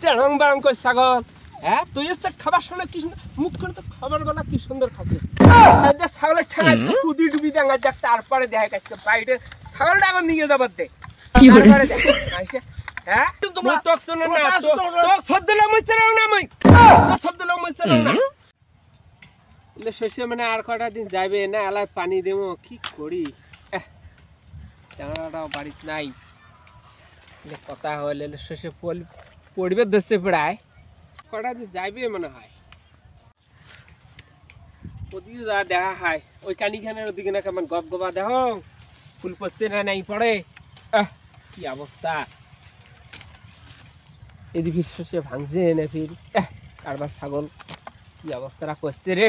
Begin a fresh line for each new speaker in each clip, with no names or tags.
তেরং বারং করে ছাগল। হ্যাঁ তুই এসে খাবার সময় কি সুন্দর মুখ করে তো খাবার গলা কি সুন্দর খাচ্ছে। ছাগলের ঠেঙা আজকে কুদি ডুবি দেখা যাক, তারপরে দেখা যাচ্ছে বাইরে ছাগলটা এখন নিয়ে যাবার দে। তারপরে দেখ হ্যাঁ তোমরা তোক শোনো না, তোক শব্দ লাগ মইছে না আমি, তোক শব্দ লাগ মইছে না। এলে শেষে মানে আর কটা দিন যাবে না, এলায় পানি দেবো কি করি। চাঙড়াটাও বাড়িতে নাই, কথা হলে শেষে পড়বে ধরছে প্রায় কটা দিন যাইবে মনে হয়। ওদিকে যা দেখা হয় ওই কানিখানের ওদিকে না কেমন গপ গপা দেখ ফুল পড়ছে না নাই পড়ে। কি অবস্থা এদিকে শেষে ভাঙছে না ফির কারবার ছাগল কি অবস্থাটা করছে রে।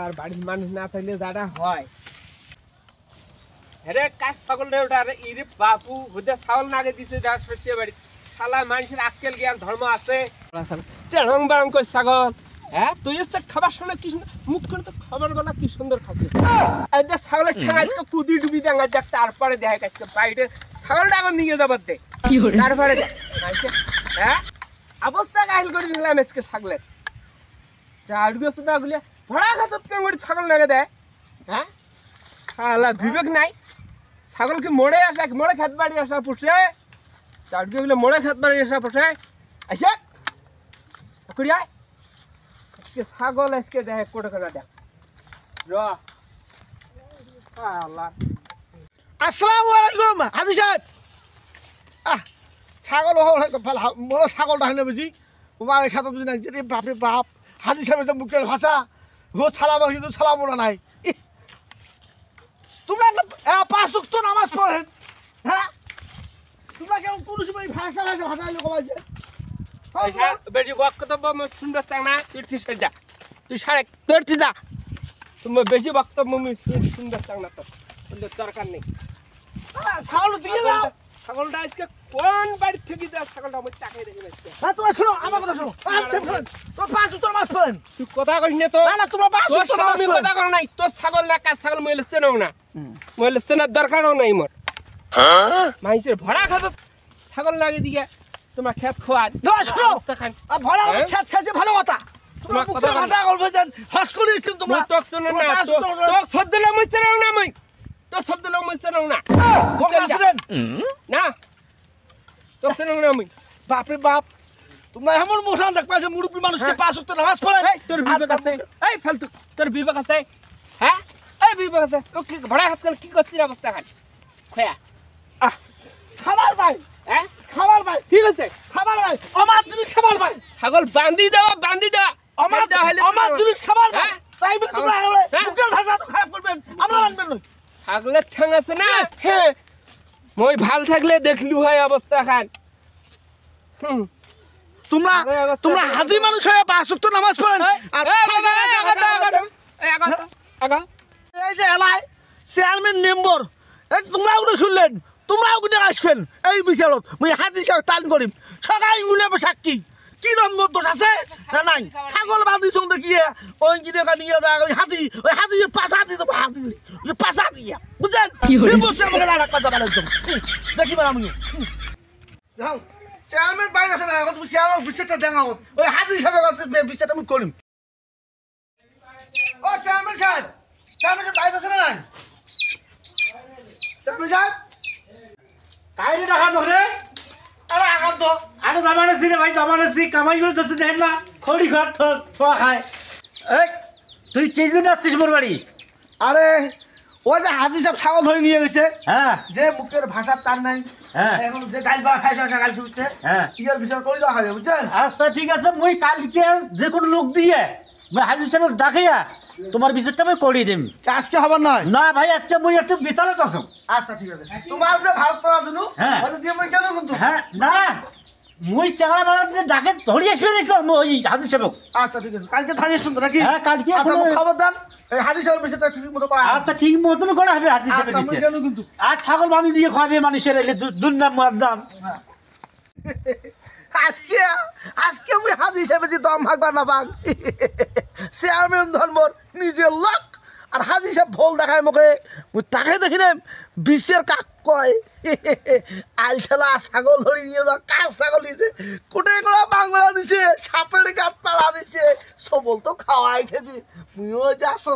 আর বাড়ির মানুষ না থাকলে যাটা হয়। হ্যাঁ কাজ ছাগল রে ওটা ইরে বাপু হুদে ছাগল নাগে দিতে যা শস্যে বাড়ি শালা মানুষের আক্কেল জ্ঞান ধর্ম আছে। তেরং বারং করে ছাগল। হ্যাঁ তুই এসে খাবার সময় কি সুন্দর মুখ করে তো খাবার গলা কি সুন্দর খাচ্ছে। ছাগলের ঠেঙা আজকে কুদি ডুবি দেখা যাক, তারপরে দেখা যাচ্ছে বাইরে ছাগলটা এখন নিয়ে যাবার দে। তারপরে হ্যাঁ অবস্থা কাহিল করে নিলাম আজকে ছাগলের চারগুলো ভরা খাতত করে ছাগল নাগে দেয়। হ্যাঁ শালা বিবেক নাই। ছাগল কি মোড়ে আসা মোড়ে খেত বাড়ি আসা পুষে চারগুলো মোড়ে খেত বাড়ি আসা পুষে আসে করিয়ায় আজকে ছাগল আজকে দেখ কোটা কোটা দেখ র।
আসসালামু আলাইকুম হাজি সাহেব। ছাগল মোর ছাগলটা হইলে বুঝি তোমার খাতা বুঝি না যে বাপরে বাপ হাজি সাহেবের যে মুখের ভাষা ও ছালাম কিন্তু ছালামো না নাই। তোমরা পাঁচ ওয়াক্ত নামাজ পড়েন, হ্যাঁ তোমরা কেমন কোন সময় ভাষা ভাষা ভাষা কমাইছে
বেটি বক্তব্য সুন্দর চাংনা তুই সেটা তুই সাড়ে তোরতি দা তোমার বেশি বক্তব্য সুন্দর চাংনা তো দরকার নেই।
ছাগল দিয়ে দাও।
ছাগলটা আজকে কোন বাড়ি থেকে যা ছাগলটা আমার চাকরি রেখে গেছে।
হ্যাঁ তোমরা শোনো আমার কথা শোনো, তোমরা পাঁচ ওয়াক্ত নামাজ পড়েন।
তুই কথা কইস না তো।
না তোমরা পাঁচ ওয়াক্ত নামাজ পড়েন।
কথা কর নাই তোর ছাগল না কাজ ছাগল মইলে চেনাও না, মইলে চেনার দরকারও নাই মোর। মাইসের ভরা খাত ছাগল লাগে দিকে তোমরা খেত খোয়া অবস্থা খান
ভরা খেত খাইছে ভালো কথা। তোমরা কথা ভাষা বলবেন হস করে দিছেন তোমরা।
তোক শোনো না তোক শব্দ লাগ মইছে না আমি, তোর শব্দ লাগ মইছে না না তোক শোনো না আমি।
বাপরে বাপ তোমরা এমন মোশন দেখ পাইছে মুরব্বি মানুষকে পাঁচ ওয়াক্ত নামাজ পড়েন।
তোর বিবেক আছে এই ফালতু তোর বিবেক আছে। হ্যাঁ এই বিবেক আছে ও কি ভরা হাত করে কি করছিস অবস্থা খান খয়া
খাবার ভাই।
হ্যাঁ
খাবার ভাই
ঠিক আছে
খাবার ভাই আমার জিনিস খাবার ভাই।
ছাগল বান্ধি দেওয়া
আমার আমার জিনিস খাবার ভাই। তাই বলে তোমরা মুখের ভাষা তো খারাপ করবেন আমরা মানবেন না।
ছাগলের ঠ্যাং আছে না হ্যাঁ মই ভাল থাকলে দেখলু হয় অবস্থা খান।
তোমরা তোমরা হাজি মানুষ হয়ে পাঁচ ওয়াক্ত নামাজ পড়েন। আর এই যে এলাই চেয়ারম্যান মেম্বার এই তোমরা ওগুলো শুনলেন, তোমরাও ওগুলো আসবেন এই বিচারত মুই হাজি সাহেব টান করিম সবাই মিলে সাক্ষী। কি নম্বর দোষ আছে না নাই ছাগল বাঁধি সঙ্গে গিয়ে ওই কিনে নিয়ে যায় ওই হাজি পাশা দিয়ে দেবো হাজি পাশা দিয়ে বুঝলেন বসে আমাকে লাড়া পাজা বানাইতাম দেখিবেন আমি। যাও চেয়ারম্যান বাইরে আছে না এখন তুমি চেয়ারম্যান বিচারটা দেন আগত ওই হাজি সাহেবের কাছে বিচারটা আমি করিম। ও চেয়ারম্যান সাহেব বাইরে আছে না নাই চেয়ারম্যান সাহেব
কাইরে টাকা ধরে
আরে আগাত তো
আরে জামানেছি রে ভাই জামানেছি কামাই করে যাচ্ছে দেখেন না খড়ি ঘর ছোয়া খায়। এই তুই কে জন্য আসছিস মোর বাড়ি?
আরে ওই যে হাজি সাহেব ছাগল ধরে নিয়ে গেছে,
হ্যাঁ
যে মুখের ভাষার তার নাই,
হ্যাঁ
এখন যে গাইল বা খাইছে গাইল শুনছে,
হ্যাঁ
ইয়ার বিচার করে দেওয়া হবে বুঝছেন।
আচ্ছা ঠিক আছে মুই কালকে যে কোনো লোক দিয়ে মুই হাজির সাহেব ডাকিয়া তোমার বিচারটা আমি করিয়ে দিম।
আজকে হবার নয়
না ভাই আজকে মুই একটু বিচারে আছো।
আচ্ছা ঠিক আছে তোমার উপরে ভারত করার জন্য
হ্যাঁ
হয়তো দিয়ে মই কেন কিন্তু
হ্যাঁ না মুই চাংড়া বাড়া দিয়ে ডাকে ধরে আসবে ওই হাজির সাহেব।
আচ্ছা ঠিক আছে কালকে থানিয়ে শুনবো নাকি?
হ্যাঁ কালকে
খবর দেন হাজি সাহেব বিষয়টা ঠিক মতো পায়।
আচ্ছা ঠিক মতন করা হবে হাজির সাহেব
কিন্তু
আর ছাগল বাঁধি দিয়ে খাওয়াবে মানুষের এলে দুর্নাম দাম।
আজকে আজকে আমি হাজি হিসেবে যে দম ভাগবা না ভাগ চেয়ারম্যান ধর্মর নিজের লোক আর হাজি সাহেব ভোল দেখায় মুখে তাকে দেখি না বিশ্বের কয় আইল খেলা ছাগল ধরে নিয়ে যাও কার ছাগল দিয়েছে কোটে করা বাংলা দিছে সাপের গাত পাড়া দিছে সবল তো খাওয়াই খেবি তুইও যে আসো